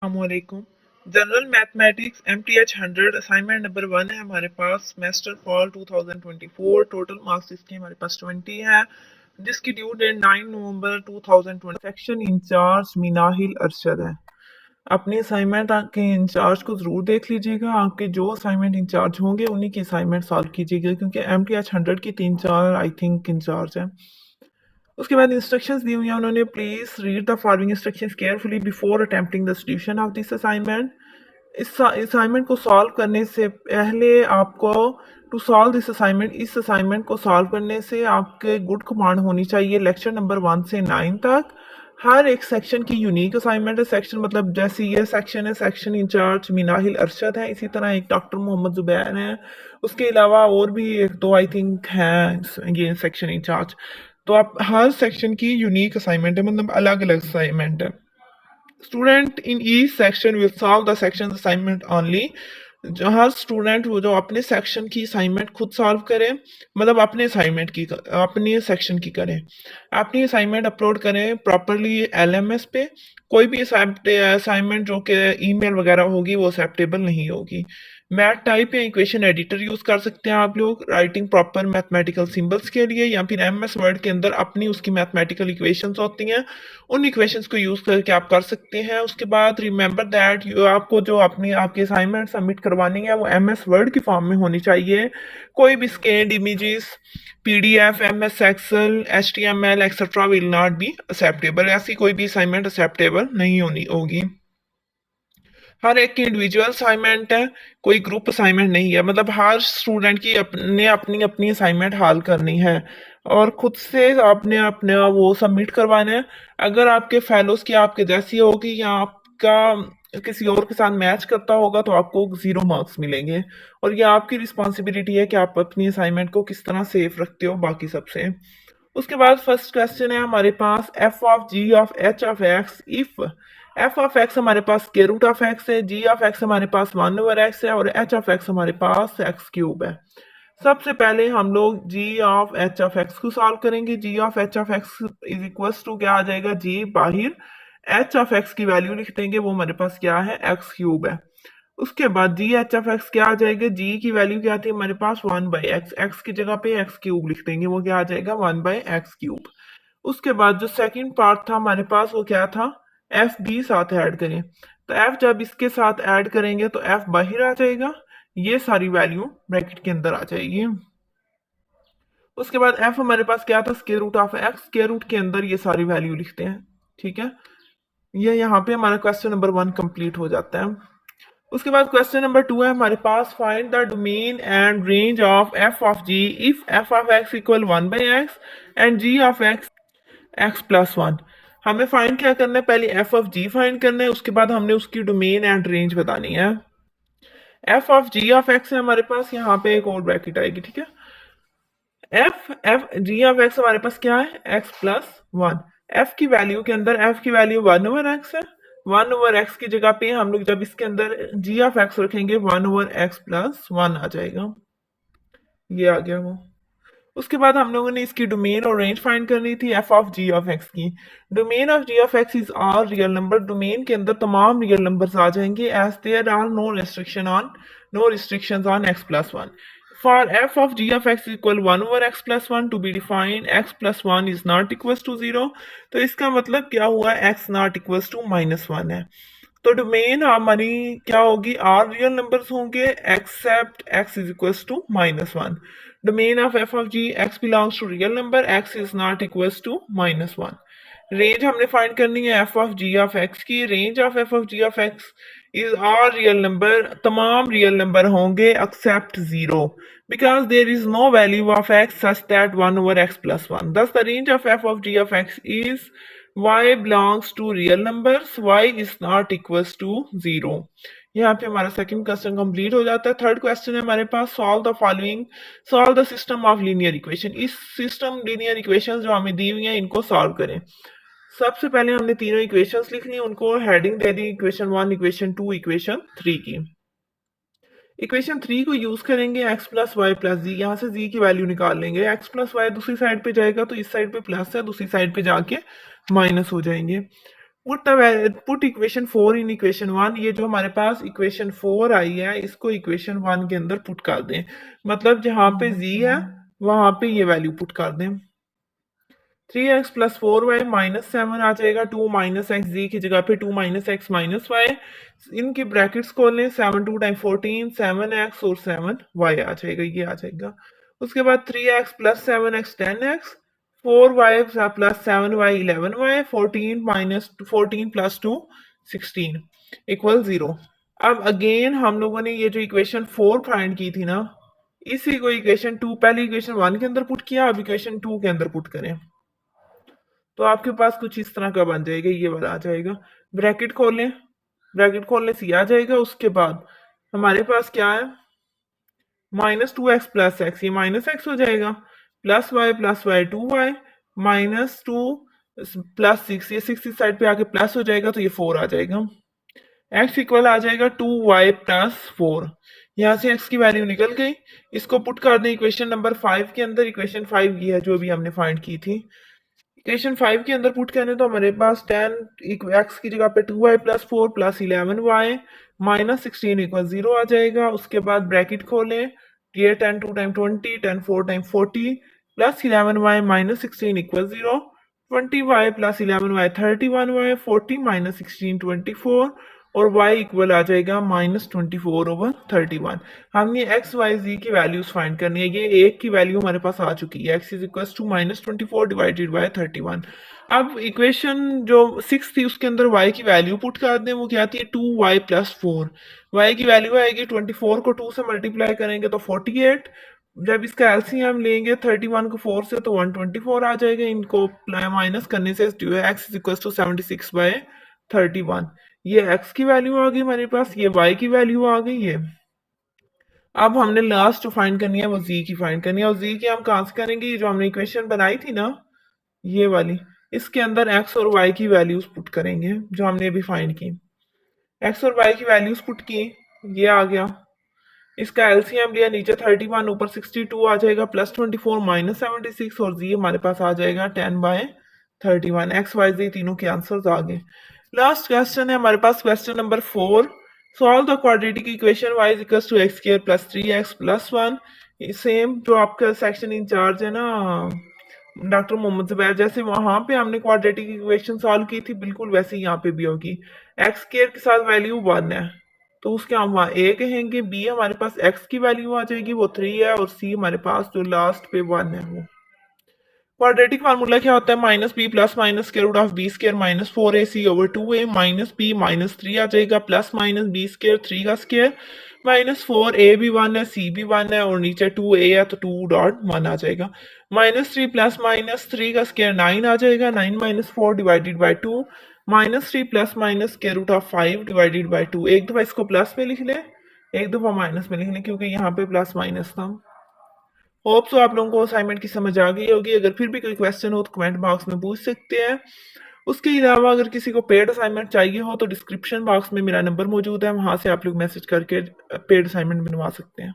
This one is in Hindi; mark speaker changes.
Speaker 1: अस्सलामुअलैकुम। General mathematics MTH 100 assignment number 1 है हमारे पास। Semester fall 2024। टोटल मार्क्स इसके हमारे पास 20 है, जिसकी ड्यू डेट 9 नवंबर 2020। सेक्शन इंचार्ज मिनाहिल अरशद है। अपनी असाइनमेंट के इंचार्ज को जरूर देख लीजिएगा। आपके जो असाइनमेंट इंचार्ज होंगे उन्हीं की असाइनमेंट सॉल्व कीजिएगा, क्योंकि MTH 100 की 3-4 आई थिंक इंचार्ज है। उसके बाद इंस्ट्रक्शंस दी हुई हैं उन्होंने। Please read the following instructions carefully before attempting the solution of this assignment. इस असाइनमेंट को सॉल्व करने से पहले आपको टू सॉल्व दिस असाइनमेंट, इस असाइनमेंट को सॉल्व करने से आपके गुड कमांड होनी चाहिए लेक्चर नंबर 1 से 9 तक। हर एक सेक्शन की यूनिक असाइनमेंट है। सेक्शन मतलब जैसे ये सेक्शन है, सेक्शन इंचार्ज मिनाहिल अरशद है, इसी तरह एक डॉक्टर मोहम्मद जुबैर हैं, उसके अलावा और भी एक दो आई थिंक हैं ये सेक्शन इंचार्ज। तो आप हर सेक्शन की यूनिक असाइनमेंट है, मतलब अलग अलग असाइनमेंट है। Student in each section will solve the section assignment only. जो हर स्टूडेंट वो जो अपने सेक्शन की असाइनमेंट खुद सॉल्व करे, मतलब अपने असाइनमेंट की अपने सेक्शन की करें, अपनी असाइनमेंट अपलोड करें प्रॉपरली LMS पे। कोई भी असाइनमेंट जो कि ईमेल वगैरह होगी वो एक्सेप्टेबल नहीं होगी। मैथ टाइप या इक्वेशन एडिटर यूज कर सकते हैं आप लोग राइटिंग प्रॉपर मैथमेटिकल सिंबल्स के लिए, या फिर MS वर्ड के अंदर अपनी उसकी मैथमेटिकल इक्वेशंस होती हैं, उन इक्वेशंस को यूज करके आप कर सकते हैं। उसके बाद रिमेंबर दैट आपको जो अपनी आपकी असाइनमेंट सबमिट करवानी है वो MS वर्ड की फॉर्म में होनी चाहिए। कोई भी scanned images, PDF, MS excel, HTML etcetera will not be acceptable. ऐसी कोई भी असाइनमेंट एक्सेप्टेबल नहीं होनी होगी। हर एक की इंडिविजुअल असाइनमेंट है, कोई ग्रुप असाइनमेंट नहीं है। मतलब हर स्टूडेंट की अपने अपनी अपनी असाइनमेंट हल करनी है और खुद से आपने अपने वो सबमिट करवाना है। अगर आपके फेलोज की आपके जैसी होगी या आपका किसी और के साथ मैच करता होगा तो आपको 0 मार्क्स मिलेंगे। और ये आपकी रिस्पॉन्सिबिलिटी है कि आप अपनी असाइनमेंट को किस तरह सेफ रखते हो बाकी सबसे। उसके बाद फर्स्ट क्वेश्चन है हमारे पास f of g of h of x if f of x हमारे पास स्क्वायर रूट ऑफ x है, g ऑफ x हमारे पास 1 ओवर x है और h ऑफ x हमारे पास x क्यूब है। सबसे पहले हम लोग g of h of x को सॉल्व करेंगे। g of h of x is equal to क्या आ जाएगा, g बाहिर h ऑफ x की वैल्यू लिख देंगे, वो हमारे पास क्या है, x क्यूब है। उसके बाद जी एच ऑफ एक्स क्या आ जाएगा, जी की वैल्यू क्या थी हमारे पास 1/x, एक्स की जगह पे एक्स क्यूब लिख देंगे, वो क्या आ जाएगा 1/x क्यूब। उसके बाद जो सेकंड पार्ट था हमारे पास वो क्या था, एफ भी साथ ऐड करें। तो एफ जब इसके साथ ऐड करेंगे तो एफ बाहर आ जाएगा, ये सारी वैल्यू ब्रैकेट के अंदर आ जाएगी। उसके बाद एफ हमारे पास क्या था, square root of x, square root के अंदर ये सारी वैल्यू लिखते हैं। ठीक है, ये यहाँ पे हमारा क्वेश्चन नंबर 1 कंप्लीट हो जाता है। उसके बाद क्वेश्चन नंबर 2 है हमारे पास, find the domain and range of F of G if F of X equal 1/x and G of X X plus 1। हमें फाइंड क्या करना है, पहले एफ ऑफ जी फाइंड करना है, उसके बाद हमने उसकी डोमेन एंड रेंज बतानी है। F of ji of x है हमारे पास, यहाँ पे एक और ब्रैकेट आएगी। ठीक है, F F G of x हमारे पास क्या है, एक्स प्लस 1। एफ की वैल्यू के अंदर एफ की वैल्यू 1/x है, 1/x की जगह पे हम लोग जब इसके अंदर जी ऑफ एक्स रखेंगे 1/x प्लस 1 आ जाएगा, ये आ गया वो। उसके बाद हम लोगों ने इसकी डोमेन और रेंज फाइंड करनी थी F of ji of X की। Domain of ji of X is all real number, domain के अंदर तमाम रियल नंबर्स आ जाएंगे, as there are no restrictions on X plus 1। For f of g of x equal 1/x plus 1 to be defined, x plus 1 is not equals to 0। तो इसका मतलब क्या हुआ, x not equals to -1 है। तो डोमेन हमारी क्या होगी, आर रियल नंबर्स होंगे except x is equals to -1। Domain of f of g, x belongs to real number, x is not equals to -1। Range हमने फाइंड करनी है f of g of x की। Range of f of g of x is R real number, तमाम रियल नंबर होंगे except 0, because there is no value of x such that 1/x plus 1। Thus the range of f of g of x is y belongs to real numbers, y is not equals to 0। यहाँ पे हमारा सेकंड क्वेश्चन कंप्लीट हो जाता है। थर्ड क्वेश्चन है हमारे पास, solve the following, solve the system of linear equation. इस सिस्टम लीनियर इक्वेशन जो हमें दी हुई है इनको सॉल्व करें। सबसे पहले हमने तीनों इक्वेशंस लिख ली, उनको हेडिंग दे दी, इक्वेशन 1, इक्वेशन 2, इक्वेशन 3 की। इक्वेशन 3 को यूज करेंगे x प्लस वाई प्लस जी, यहाँ से z की वैल्यू निकाल लेंगे। x प्लस वाई दूसरी साइड पे जाएगा तो इस साइड पे प्लस है, दूसरी साइड पे जाके माइनस हो जाएंगे। Put equation 4 in equation 1। ये जो हमारे पास इक्वेशन 4 आई है इसको इक्वेशन 1 के अंदर पुट कर दें, मतलब जहां पे z है वहां पे ये वैल्यू पुट कर दें। 3x प्लस 4y माइनस 7 आ जाएगा। 2 माइनस एक्स जी की जगह पे 2 माइनस एक्स माइनस वाई, इनकी ब्रैकेट्स खोल लें। 7 2 टाइम 14, 7x और 7y आ जाएगा, ये आ जाएगा। उसके बाद 3x plus 7x 10x, 4y plus 7y 11y, 14 minus 14 plus 2 16 equal 0। अब अगेन हम लोगों ने ये जो इक्वेशन 4 फाइंड की थी ना, इसी को इक्वेशन 2, पहले इक्वेशन 1 के अंदर पुट किया, अब इक्वेशन 2 के अंदर पुट करें तो आपके पास कुछ इस तरह का बन जाएगा, ये वाला आ जाएगा। ब्रैकेट खोलें, ब्रैकेट खोलने से आ जाएगा। उसके बाद हमारे पास क्या है, -2x प्लस एक्स, ये माइनस एक्स हो जाएगा, प्लस वाई 2y, -2 प्लस 6, ये 6 इस साइड पे आके प्लस हो जाएगा तो ये 4 आ जाएगा। x इक्वल आ जाएगा 2y प्लस 4। यहाँ से x की वैल्यू निकल गई। इसको पुट कर दें इक्वेशन नंबर 5 के अंदर। इक्वेशन 5 ये है जो अभी हमने फाइंड की थी। इक्वेशन 5 के अंदर पुट करें तो हमारे पास 10 x की जगह पे 2y plus 4 plus 11y minus 16 equal 0 आ जाएगा। उसके बाद ब्रैकेट खोलें, ये 10 2 time 20, 10 4 time 40 plus 11y minus 16 equal 0, 20y plus 11y 31y, 40 minus 16 24 और y इक्वल आ जाएगा -24/31। हमने x y z की वैल्यूज फाइंड करनी है। ये एक की वैल्यू हमारे पास आ चुकी है, x is equal to -24 divided by 31। अब इक्वेशन जो 6 थी उसके अंदर y की वैल्यू पुट कर दें, वो क्या थी 2y प्लस 4। y की वैल्यू आएगी 24 को 2 से मल्टीप्लाई करेंगे तो 48, जब इसका एलसीएम लेंगे 31 को 4 से तो 124 आ जाएगा। इनको माइनस करने से x इज इक्वल टू 76/31। ये x की वैल्यू आ गई हमारे पास, ये y की वैल्यू आ गई है। अब हमने लास्ट जो फाइंड करनी है वो z की फाइंड करनी है, और z की हम कहां से करेंगे, जो हमने इक्वेशन बनाई थी ना ये वाली, इसके अंदर x और y की वैल्यूज पुट करेंगे जो हमने अभी फाइंड की। x और y की वैल्यूज पुट की, ये आ गया। इसका एलसीएम लिया, नीचे 31 ऊपर 62 आ जाएगा, प्लस 24 माइनस 76 और z हमारे पास आ जाएगा 10/31। x y z तीनों के आंसर्स आ गए। लास्ट क्वेश्चन है हमारे पास, question number 4। Solve the quadratic equation y is equal to x square plus 3x plus 1। Same जो आपका सेक्शन इंचार्ज है ना डॉक्टर मोहम्मद जुबैर, जैसे वहां पे हमने क्वाड्रेटिक इक्वेशन सॉल्व की थी बिल्कुल वैसे ही यहाँ पे भी होगी। एक्स स्क्वायर के साथ वैल्यू 1 है तो उसके हम वहाँ ए कहेंगे, बी हमारे पास एक्स की वैल्यू आ जाएगी वो 3 है, और सी हमारे पास जो लास्ट पे 1 है वो। क्वाड्रेटिक फार्मूला क्या होता है, -b plus minus square root of b square minus 4ac/2a, -b -3 आ जाएगा, प्लस माइनस बी स्क्वायर 3 का स्क्वायर -4a भी 1 है, c भी 1 है, और नीचे 2a है तो 2.1 आ जाएगा। -3 प्लस माइनस 3 का स्क्वायर 9 आ जाएगा, 9 minus 4 divided by 2, -3 plus minus square root of 5 divided by 2। एक दफा इसको प्लस में लिख लें, एक दफा माइनस में लिख लें क्योंकि यहाँ पे प्लस माइनस था। होप सो आप लोगों को असाइनमेंट की समझ आ गई होगी। अगर फिर भी कोई क्वेश्चन हो तो कमेंट बॉक्स में पूछ सकते हैं। उसके अलावा अगर किसी को पेड असाइनमेंट चाहिए हो तो डिस्क्रिप्शन बॉक्स में मेरा नंबर मौजूद है, वहां से आप लोग मैसेज करके पेड असाइनमेंट बनवा सकते हैं।